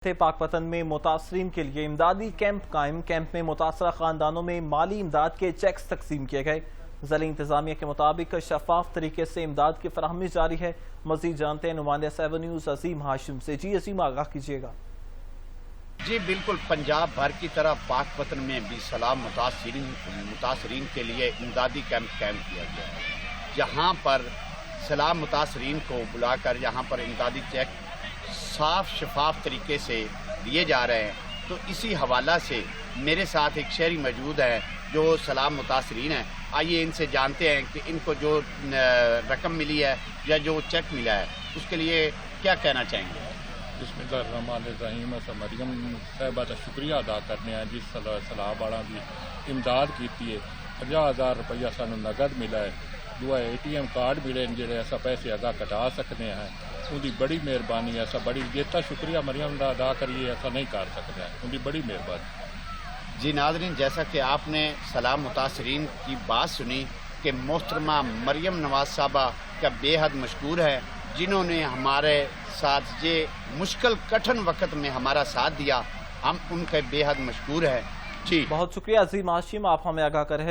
पाकपतन में मुतासरीन के लिए इमदादी कैंप कायम। कैंप में मुतासरा खानदानों में माली इमदाद के चेक्स तकसीम किए गए। ज़िला इंतजामिया के मुताबिक शफाफ तरीके से इमदाद की फराहमी जारी है। मजीद जानते हैं नुमाइंदा 7 न्यूज़ अजीम हाशिम से। जी अजीम, आगाह कीजिएगा। जी बिल्कुल, पंजाब भर की तरह पाकपतन में भी सलाम मुतासरीन के लिए इमदादी कैंप कायम किया गया है, जहाँ पर सलाम मुतासरीन को बुलाकर यहाँ पर इमदादी चेक साफ शफाफ तरीके से दिए जा रहे हैं। तो इसी हवाला से मेरे साथ एक शहरी मौजूद है जो सलाम मुतासरीन है। आइए इनसे जानते हैं कि इनको जो रकम मिली है या जो चेक मिला है उसके लिए क्या कहना चाहेंगे। बिस्मिल्लाहिर्रहमानिर्रहीम। मरियम साहिबा का शुक्रिया अदा करने हैं जिस सलाह वाला भी इमदाद की है। 50,000 रुपया सानू नगद मिला है। दुआ ATM कार्ड मिले जिहड़े अस पैसे अदा कटा सकते हैं। उनकी बड़ी मेहरबानी है। अस बड़ी जितना शुक्रिया मरियम का अदा करिए ऐसा नहीं कर सकते हैं। उनकी बड़ी मेहरबानी। जी नाज़रीन, जैसा कि आपने सलाम मुतासरीन की बात सुनी कि मोहतरमा मरियम नवाज साहबा का बेहद मशकूर है, जिन्होंने हमारे साथ ये मुश्किल कठिन वक्त में हमारा साथ दिया। हम उनके बेहद मशकूर हैं। जी बहुत शुक्रिया अजीम हाशिम, आप हमें आगाह कर रहे हैं।